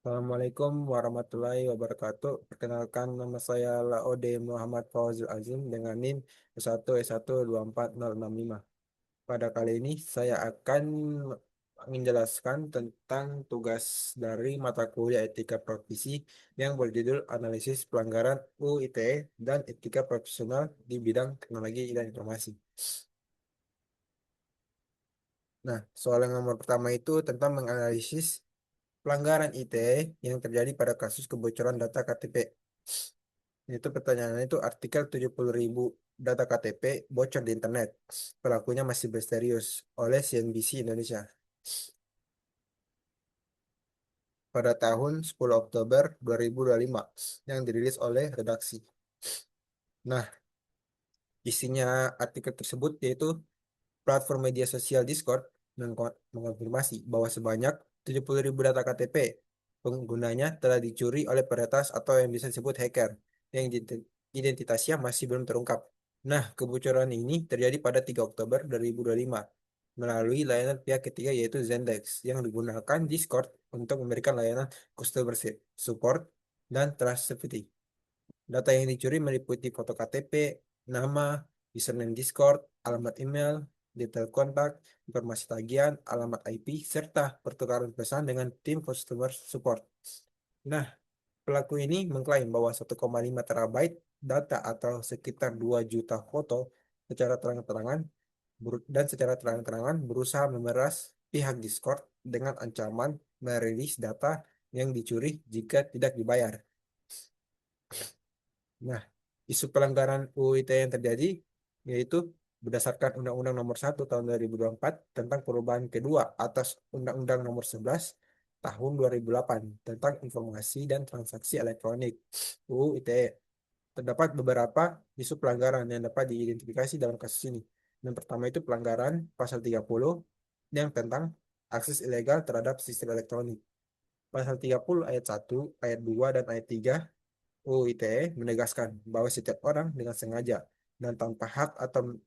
Assalamualaikum warahmatullahi wabarakatuh. Perkenalkan nama saya Laode Muhammad Fawzul Azim dengan NIM 1S12465. Pada kali ini saya akan menjelaskan tentang tugas dari mata kuliah Etika Profesi yang berjudul Analisis Pelanggaran UU ITE dan Etika Profesional di bidang teknologi dan informasi. Nah, soal yang nomor pertama itu tentang menganalisis pelanggaran ITE yang terjadi pada kasus kebocoran data KTP. Itu pertanyaannya itu artikel 70.000 data KTP bocor di internet. Pelakunya masih misterius oleh CNBC Indonesia pada tahun 10 Oktober 2025 yang dirilis oleh redaksi. Nah, isinya artikel tersebut yaitu platform media sosial Discord mengonfirmasi bahwa sebanyak 70.000 data KTP penggunanya telah dicuri oleh peretas atau yang bisa disebut hacker yang identitasnya masih belum terungkap. Nah, kebocoran ini terjadi pada 3 Oktober 2025 melalui layanan pihak ketiga yaitu Zendesk yang digunakan Discord untuk memberikan layanan customer support dan trust safety. Data yang dicuri meliputi foto KTP, nama, username Discord, alamat email, detail kontak, informasi tagihan, alamat IP, serta pertukaran pesan dengan tim customer support. Nah, pelaku ini mengklaim bahwa 1,5 terabyte data atau sekitar 2 juta foto secara terang-terangan dan secara terang-terangan berusaha memeras pihak Discord dengan ancaman merilis data yang dicuri jika tidak dibayar. Nah, isu pelanggaran UU ITE yang terjadi yaitu berdasarkan Undang-Undang Nomor 1 Tahun 2024 tentang perubahan kedua atas Undang-Undang Nomor 11 Tahun 2008 tentang informasi dan transaksi elektronik UU ITE. Terdapat beberapa isu pelanggaran yang dapat diidentifikasi dalam kasus ini. Yang pertama itu pelanggaran pasal 30 yang tentang akses ilegal terhadap sistem elektronik. Pasal 30 ayat 1, ayat 2 dan ayat 3 UU ITE menegaskan bahwa setiap orang dengan sengaja dan tanpa hak atau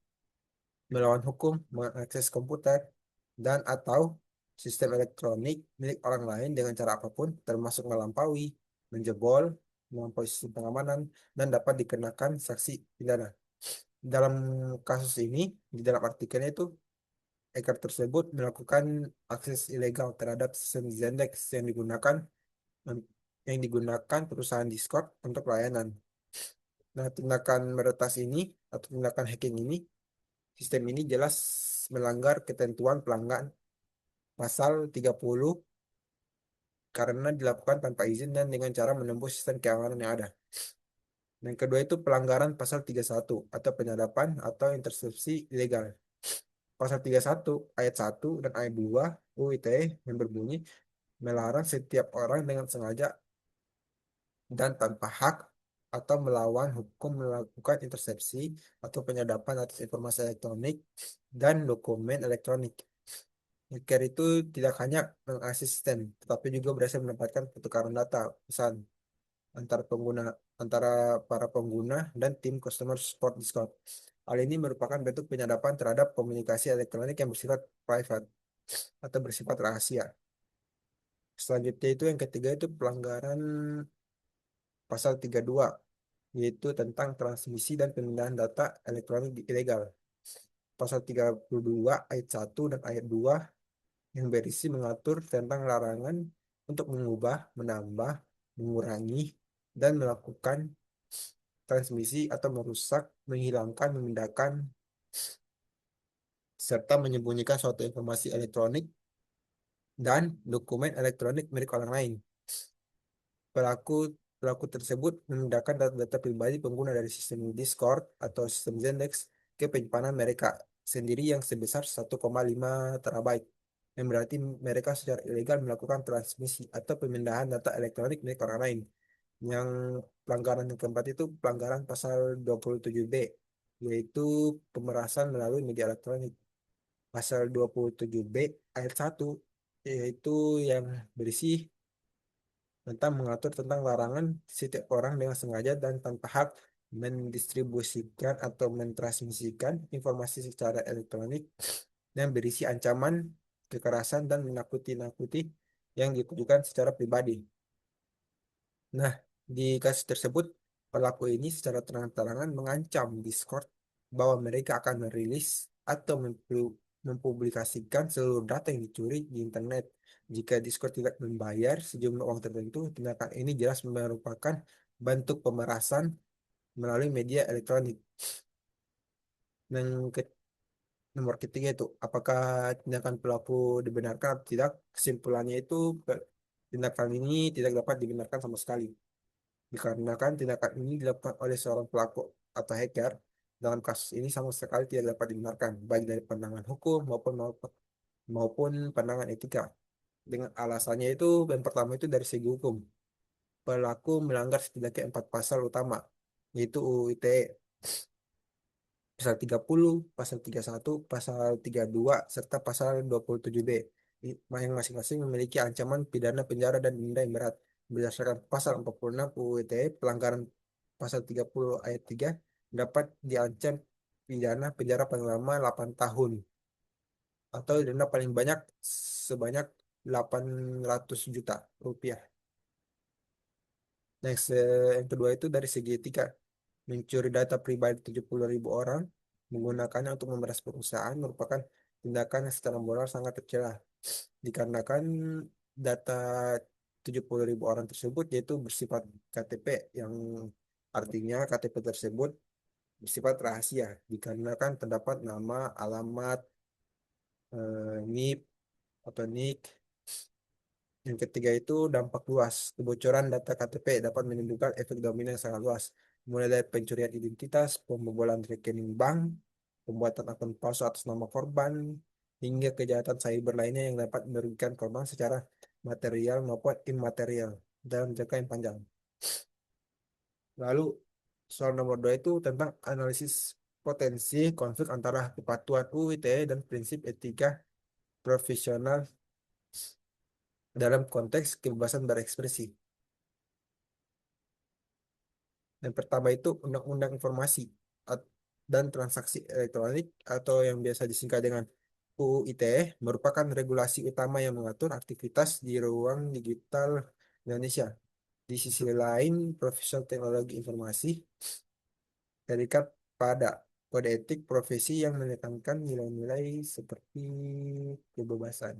melawan hukum mengakses komputer dan atau sistem elektronik milik orang lain dengan cara apapun, termasuk melampaui, menjebol, melampaui sistem pengamanan, dan dapat dikenakan sanksi pidana. Dalam kasus ini, di dalam artikelnya itu, hacker tersebut melakukan akses ilegal terhadap sistem Zendesk yang digunakan perusahaan Discord untuk layanan. Nah, tindakan meretas ini atau tindakan hacking ini, sistem ini jelas melanggar ketentuan pelanggan pasal 30 karena dilakukan tanpa izin dan dengan cara menembus sistem keamanan yang ada. Yang kedua itu pelanggaran pasal 31 atau penyadapan atau intersepsi ilegal. Pasal 31 ayat 1 dan ayat 2 UU ITE yang berbunyi melarang setiap orang dengan sengaja dan tanpa hak atau melawan hukum melakukan intersepsi atau penyadapan atas informasi elektronik dan dokumen elektronik. Hacker itu tidak hanya mengakses sistem, tetapi juga berhasil mendapatkan pertukaran data pesan antara pengguna antara para pengguna dan tim customer support Discord. Hal ini merupakan bentuk penyadapan terhadap komunikasi elektronik yang bersifat private atau bersifat rahasia. Selanjutnya itu yang ketiga itu pelanggaran pasal 32 yaitu tentang transmisi dan pemindahan data elektronik ilegal. Pasal 32 ayat 1 dan ayat 2 yang berisi mengatur tentang larangan untuk mengubah, menambah, mengurangi, dan melakukan transmisi atau merusak, menghilangkan, memindahkan, serta menyembunyikan suatu informasi elektronik dan dokumen elektronik milik orang lain. Pelaku pelaku tersebut memindahkan data-data pribadi pengguna dari sistem Discord atau sistem Zendesk ke penyimpanan mereka sendiri yang sebesar 1,5 terabyte. Yang berarti mereka secara ilegal melakukan transmisi atau pemindahan data elektronik milik orang lain. Yang pelanggaran yang keempat itu pelanggaran pasal 27B, yaitu pemerasan melalui media elektronik. Pasal 27B ayat 1 yaitu yang berisi tentang mengatur tentang larangan setiap orang dengan sengaja dan tanpa hak mendistribusikan atau mentransmisikan informasi secara elektronik yang berisi ancaman, kekerasan, dan menakuti-nakuti yang ditujukan secara pribadi. Nah, di kasus tersebut, pelaku ini secara terang-terangan mengancam Discord bahwa mereka akan merilis atau mempublikasikan seluruh data yang dicuri di internet. Jika Discord tidak membayar sejumlah uang tertentu, tindakan ini jelas merupakan bentuk pemerasan melalui media elektronik. Dan nomor ketiga itu, apakah tindakan pelaku dibenarkan atau tidak? Kesimpulannya itu, tindakan ini tidak dapat dibenarkan sama sekali. Dikarenakan tindakan ini dilakukan oleh seorang pelaku atau hacker, dalam kasus ini sama sekali tidak dapat dibenarkan, baik dari pandangan hukum maupun pandangan etika. Dengan alasannya itu, yang pertama itu dari segi hukum. Pelaku melanggar setidaknya 4 pasal utama, yaitu UU ITE, pasal 30, pasal 31, pasal 32, serta pasal 27B, yang masing-masing memiliki ancaman pidana penjara dan denda yang berat. Berdasarkan pasal 46 UU ITE, pelanggaran pasal 30 ayat 3 dapat diancam pidana penjara paling lama 8 tahun atau denda paling banyak sebanyak 800 juta rupiah. Next, yang kedua itu dari segi etika. Mencuri data pribadi 70.000 orang menggunakannya untuk memeras perusahaan merupakan tindakan yang secara moral sangat tercela. Dikarenakan data 70.000 orang tersebut yaitu bersifat KTP, yang artinya KTP tersebut bersifat rahasia dikarenakan terdapat nama, alamat, NIP atau NIK. Yang ketiga itu dampak luas. Kebocoran data KTP dapat menimbulkan efek domino yang sangat luas, mulai dari pencurian identitas, pembobolan rekening bank, pembuatan akun palsu atas nama korban, hingga kejahatan cyber lainnya yang dapat merugikan korban secara material maupun imaterial dalam jangka yang panjang. Lalu soal nomor dua itu tentang analisis potensi konflik antara kepatuhan UU ITE dan prinsip etika profesional dalam konteks kebebasan berekspresi. Yang pertama itu Undang-Undang Informasi at- dan Transaksi Elektronik atau yang biasa disingkat dengan UU ITE merupakan regulasi utama yang mengatur aktivitas di ruang digital Indonesia. Di sisi lain, profesional teknologi informasi terikat pada kode etik profesi yang menekankan nilai-nilai seperti kebebasan.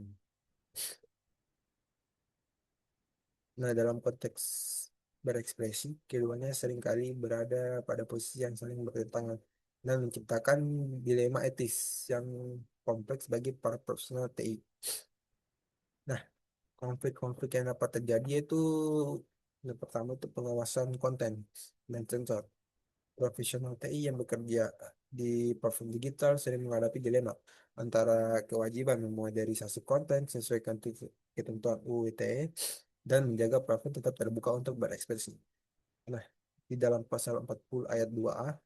Nah, dalam konteks berekspresi, keduanya seringkali berada pada posisi yang saling bertentangan dan menciptakan dilema etis yang kompleks bagi para profesional TI. Nah, konflik-konflik yang dapat terjadi itu yang pertama itu pengawasan konten dan sensor. Profesional TI yang bekerja di platform digital sering menghadapi dilema antara kewajiban memodernisasi konten sesuai ketentuan UU ITE dan menjaga platform tetap terbuka untuk berekspresi. Nah, di dalam pasal 40 ayat 2A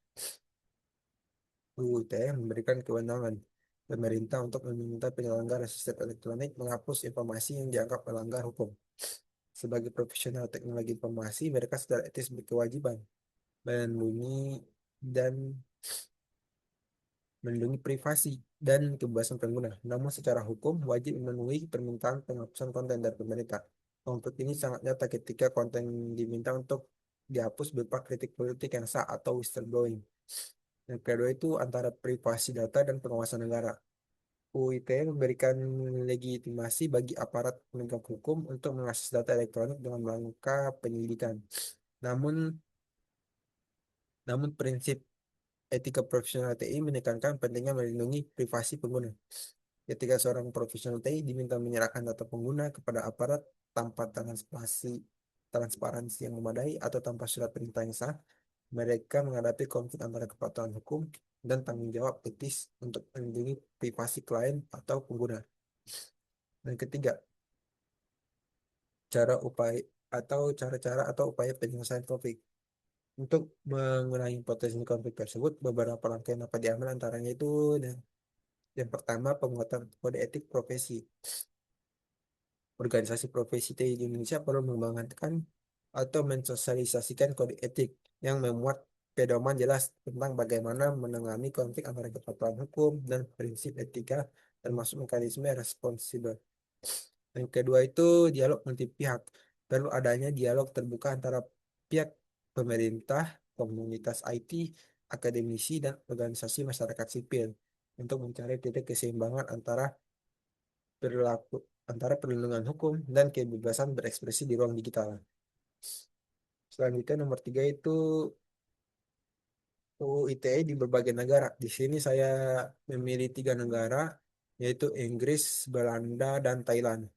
UU ITE memberikan kewenangan pemerintah untuk meminta penyelenggara sistem elektronik menghapus informasi yang dianggap melanggar hukum. Sebagai profesional teknologi informasi, mereka secara etis berkewajiban melindungi dan melindungi privasi dan kebebasan pengguna. Namun secara hukum wajib memenuhi permintaan penghapusan konten dari pemerintah. Konflik ini sangat nyata ketika konten diminta untuk dihapus berupa kritik politik yang sah atau whistleblowing. Yang kedua itu antara privasi data dan pengawasan negara. UU ITE memberikan legitimasi bagi aparat penegak hukum untuk mengakses data elektronik dengan rangka penyelidikan. Namun, namun prinsip etika profesional TI menekankan pentingnya melindungi privasi pengguna. Ketika seorang profesional TI diminta menyerahkan data pengguna kepada aparat tanpa transparansi yang memadai atau tanpa surat perintah yang sah, mereka menghadapi konflik antara kepatuhan hukum dan tanggung jawab etis untuk melindungi privasi klien atau pengguna. Dan ketiga, cara upaya cara-cara atau upaya penyelesaian konflik. Untuk mengurangi potensi konflik tersebut, beberapa langkah yang dapat diambil antaranya itu yang pertama, penguatan kode etik profesi. Organisasi profesi TI di Indonesia perlu mengembangkan atau mensosialisasikan kode etik yang memuat pedoman jelas tentang bagaimana menangani konflik antara kepatuhan hukum dan prinsip etika, termasuk mekanisme responsibel. Yang kedua itu dialog multi pihak. perlu adanya dialog terbuka antara pihak pemerintah, komunitas IT, akademisi, dan organisasi masyarakat sipil untuk mencari titik keseimbangan perilaku antara perlindungan hukum dan kebebasan berekspresi di ruang digital. Selanjutnya nomor tiga itu UU ITE di berbagai negara. Di sini saya memilih tiga negara, yaitu Inggris, Belanda, dan Thailand.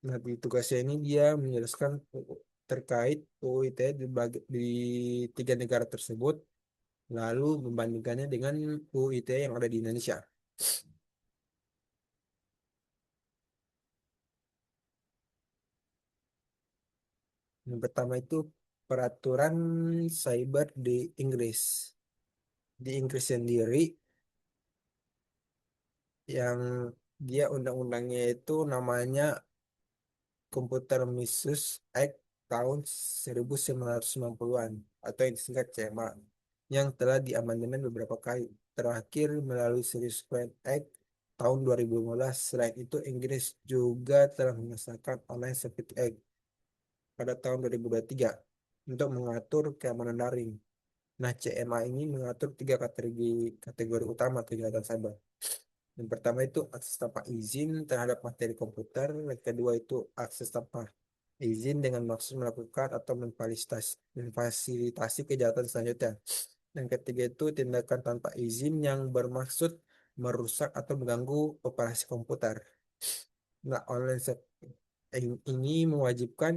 Nah, di tugasnya ini dia menjelaskan terkait UU ITE di tiga negara tersebut, lalu membandingkannya dengan UU ITE yang ada di Indonesia. Yang pertama itu peraturan cyber di Inggris. Di Inggris sendiri, yang dia undang-undangnya itu namanya Computer Misuse Act tahun 1990-an atau yang disingkat CMA, yang telah diamandemen beberapa kali, terakhir melalui Serious Crime Act tahun 2015. Selain itu, Inggris juga telah mengesahkan Online Security Act pada tahun 2023 untuk mengatur keamanan daring. Nah, CMA ini mengatur tiga kategori utama kejahatan cyber. Yang pertama itu akses tanpa izin terhadap materi komputer. Yang kedua itu akses tanpa izin dengan maksud melakukan atau memfasilitasi kejahatan selanjutnya. Yang ketiga itu tindakan tanpa izin yang bermaksud merusak atau mengganggu operasi komputer. Nah, ini mewajibkan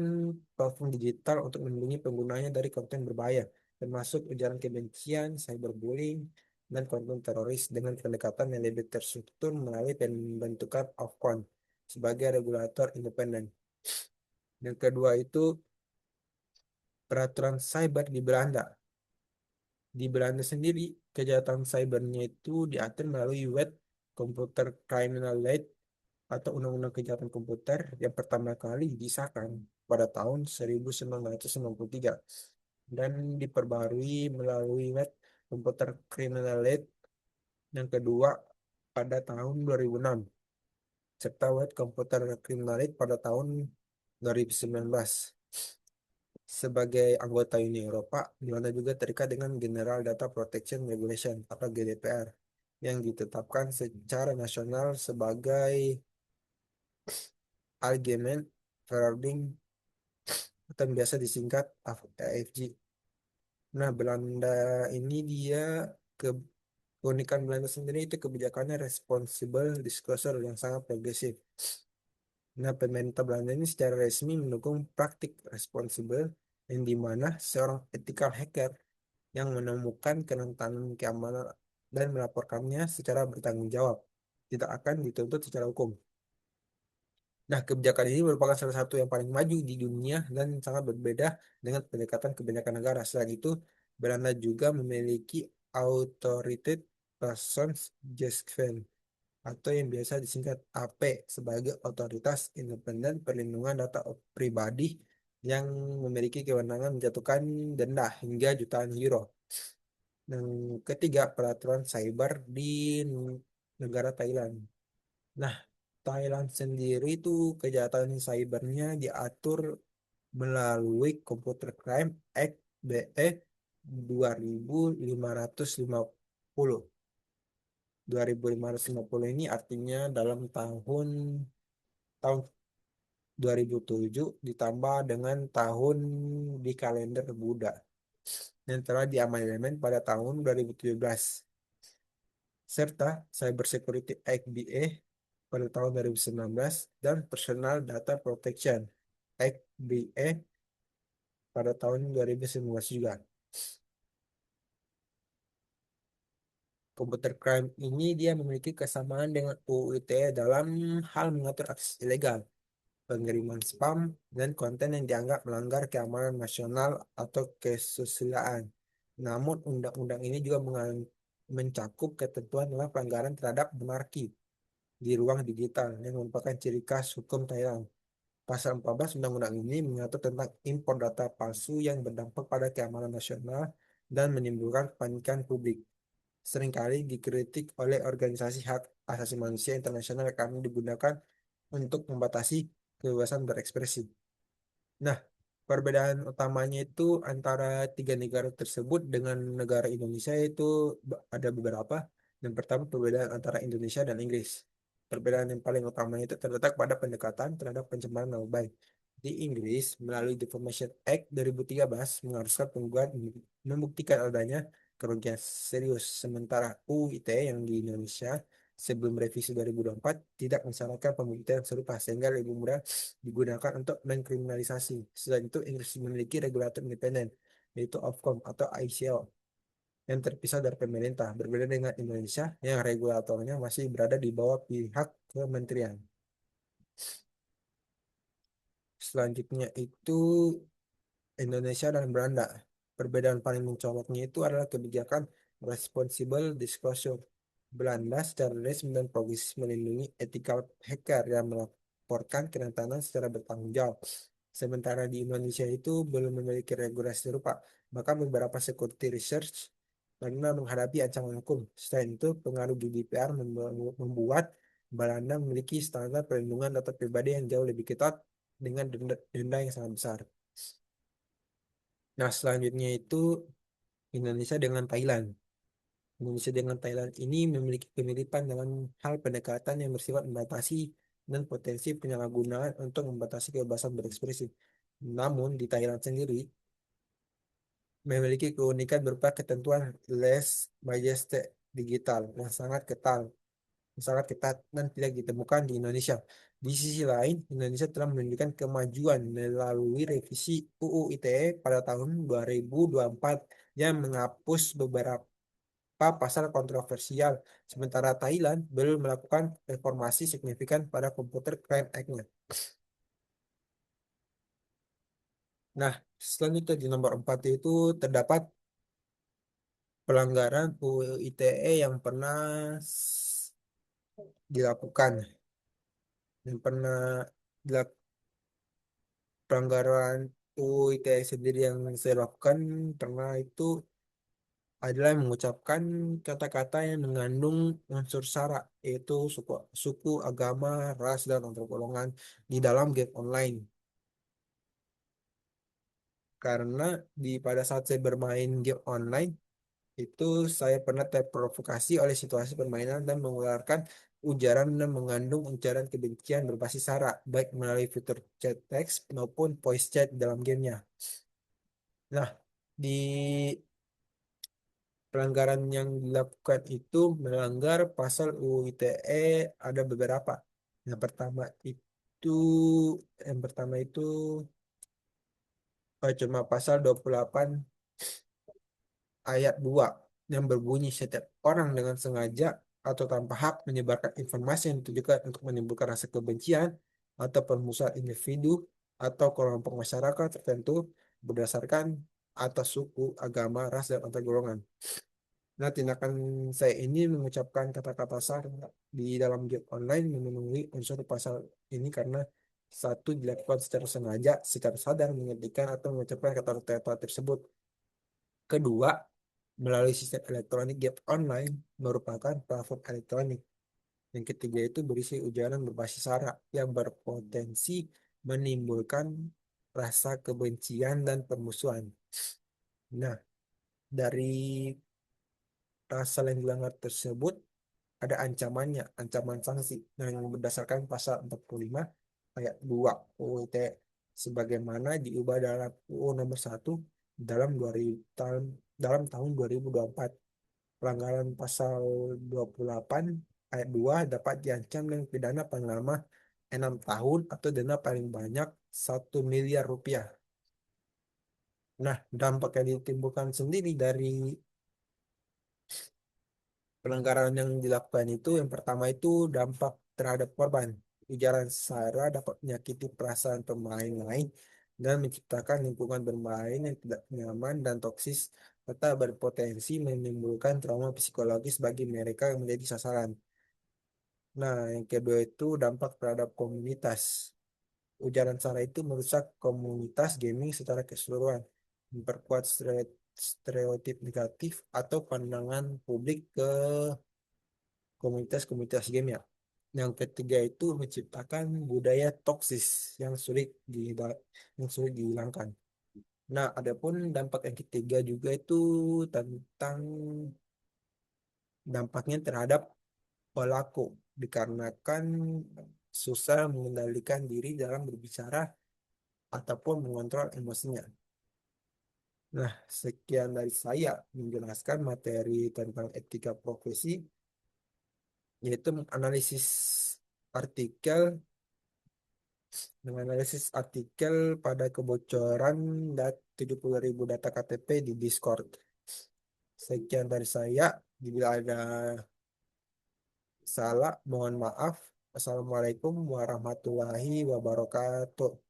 platform digital untuk melindungi penggunanya dari konten berbahaya, termasuk ujaran kebencian, cyberbullying, dan konten teroris dengan pendekatan yang lebih terstruktur melalui pembentukan Ofcom sebagai regulator independen. Yang kedua itu peraturan cyber di Belanda. Di Belanda sendiri, kejahatan cybernya itu diatur melalui Wet Computer Criminal Law atau Undang-Undang Kejahatan Komputer yang pertama kali disahkan pada tahun 1993 dan diperbarui melalui Wet Computer Criminal Law yang kedua pada tahun 2006 serta Wet Computer Criminal Law pada tahun 2019. Sebagai anggota Uni Eropa, Belanda juga terikat dengan General Data Protection Regulation atau GDPR yang ditetapkan secara nasional sebagai Algemeen Verordening atau yang biasa disingkat AFG. Nah, Belanda ini dia ke keunikan Belanda sendiri itu kebijakannya responsible disclosure yang sangat progresif. Nah, pemerintah Belanda ini secara resmi mendukung praktik responsible yang dimana seorang ethical hacker yang menemukan kerentanan keamanan dan melaporkannya secara bertanggung jawab tidak akan dituntut secara hukum. Nah, kebijakan ini merupakan salah satu yang paling maju di dunia dan sangat berbeda dengan pendekatan kebanyakan negara. Selain itu, Belanda juga memiliki Authority Persons Gegevens atau yang biasa disingkat AP sebagai otoritas independen perlindungan data pribadi yang memiliki kewenangan menjatuhkan denda hingga jutaan euro. Yang ketiga, peraturan cyber di negara Thailand. Nah, Thailand sendiri itu kejahatan cybernya diatur melalui Computer Crime Act BE 2550. 2550 ini artinya dalam tahun 2007 ditambah dengan tahun di kalender Buddha yang telah diamandemen pada tahun 2017 serta Cyber Security Act BE pada tahun 2019 dan Personal Data Protection Act BE pada tahun 2019 juga. Computer crime ini dia memiliki kesamaan dengan UU ITE dalam hal mengatur akses ilegal, pengiriman spam, dan konten yang dianggap melanggar keamanan nasional atau kesusilaan. Namun, undang-undang ini juga mencakup ketentuan tentang pelanggaran terhadap monarki di ruang digital yang merupakan ciri khas hukum Thailand. Pasal 14 Undang-Undang ini mengatur tentang impor data palsu yang berdampak pada keamanan nasional dan menimbulkan kepanikan publik. Seringkali dikritik oleh organisasi hak asasi manusia internasional karena digunakan untuk membatasi kebebasan berekspresi. Nah, perbedaan utamanya itu antara tiga negara tersebut dengan negara Indonesia itu ada beberapa. Yang pertama, perbedaan antara Indonesia dan Inggris. Perbedaan yang paling utama itu terletak pada pendekatan terhadap pencemaran nama baik. Di Inggris, melalui Defamation Act 2013, mengharuskan penggugat membuktikan adanya kerugian serius. Sementara UU ITE yang di Indonesia sebelum revisi 2024 tidak mensyaratkan pembuktian serupa sehingga lebih mudah digunakan untuk mengkriminalisasi. Selain itu, Inggris memiliki regulator independen, yaitu Ofcom atau ICO, yang terpisah dari pemerintah, berbeda dengan Indonesia yang regulatornya masih berada di bawah pihak kementerian. Selanjutnya itu Indonesia dan Belanda. Perbedaan paling mencoloknya itu adalah kebijakan responsible disclosure. Belanda secara resmi dan progresif melindungi etika hacker yang melaporkan kerentanan secara bertanggung jawab. Sementara di Indonesia itu belum memiliki regulasi serupa. Bahkan beberapa security research karena menghadapi ancaman hukum. Selain itu, pengaruh GDPR membuat Belanda memiliki standar perlindungan data pribadi yang jauh lebih ketat dengan denda yang sangat besar. Nah, selanjutnya itu Indonesia dengan Thailand. Indonesia dengan Thailand ini memiliki kemiripan dalam hal pendekatan yang bersifat membatasi dan potensi penyalahgunaan untuk membatasi kebebasan berekspresi. Namun, di Thailand sendiri memiliki keunikan berupa ketentuan lese majeste digital yang sangat ketat dan tidak ditemukan di Indonesia. Di sisi lain, Indonesia telah menunjukkan kemajuan melalui revisi UU ITE pada tahun 2024 yang menghapus beberapa pasal kontroversial, sementara Thailand belum melakukan reformasi signifikan pada Computer Crime Act-nya. Nah, selanjutnya di nomor 4 itu terdapat pelanggaran UU ITE yang pernah dilakukan, yang pernah dilakukan pelanggaran UU ITE sendiri yang saya lakukan pernah itu adalah mengucapkan kata-kata yang mengandung unsur sara, yaitu suku, agama, ras, dan antar golongan di dalam game online. Karena pada saat saya bermain game online, itu saya pernah terprovokasi oleh situasi permainan dan mengeluarkan ujaran dan mengandung ujaran kebencian berbasis sara, baik melalui fitur chat text maupun voice chat dalam gamenya. Nah, di pelanggaran yang dilakukan itu melanggar pasal UU ITE ada beberapa. Yang pertama itu yang pertama itu cuma pasal 28 ayat 2 yang berbunyi setiap orang dengan sengaja atau tanpa hak menyebarkan informasi yang ditujukan untuk menimbulkan rasa kebencian atau permusuhan individu atau kelompok masyarakat tertentu berdasarkan atas suku, agama, ras, dan antar golongan. Nah, tindakan saya ini mengucapkan kata-kata kasar di dalam game online memenuhi unsur pasal ini karena satu dilakukan secara sengaja, secara sadar mengetikkan atau mengucapkan kata-kata tersebut. Kedua, melalui sistem elektronik game online merupakan platform elektronik. Yang ketiga itu berisi ujaran berbasis sara yang berpotensi menimbulkan rasa kebencian dan permusuhan. Nah, dari pasal yang dilanggar tersebut ada ancamannya, ancaman sanksi yang berdasarkan pasal 45 ayat 2 UU ITE sebagaimana diubah dalam UU nomor 1 dalam 2000 tahun dalam tahun 2024. Pelanggaran pasal 28 ayat 2 dapat diancam dengan pidana paling lama 6 tahun atau denda paling banyak 1 miliar rupiah. Nah, dampak yang ditimbulkan sendiri dari pelanggaran yang dilakukan itu yang pertama itu dampak terhadap korban. Ujaran sara dapat menyakiti perasaan pemain lain dan menciptakan lingkungan bermain yang tidak nyaman dan toksis serta berpotensi menimbulkan trauma psikologis bagi mereka yang menjadi sasaran. Nah, yang kedua itu dampak terhadap komunitas. Ujaran sara itu merusak komunitas gaming secara keseluruhan, memperkuat stereotip negatif atau pandangan publik ke komunitas-komunitas game ya. Yang ketiga itu menciptakan budaya toksis yang yang sulit dihilangkan. Nah, adapun dampak yang ketiga juga itu tentang dampaknya terhadap pelaku, dikarenakan susah mengendalikan diri dalam berbicara ataupun mengontrol emosinya. Nah, sekian dari saya menjelaskan materi tentang etika profesi, yaitu artikel menganalisis artikel pada kebocoran 70.000 data KTP di Discord. Sekian dari saya. Bila ada salah, mohon maaf. Assalamualaikum warahmatullahi wabarakatuh.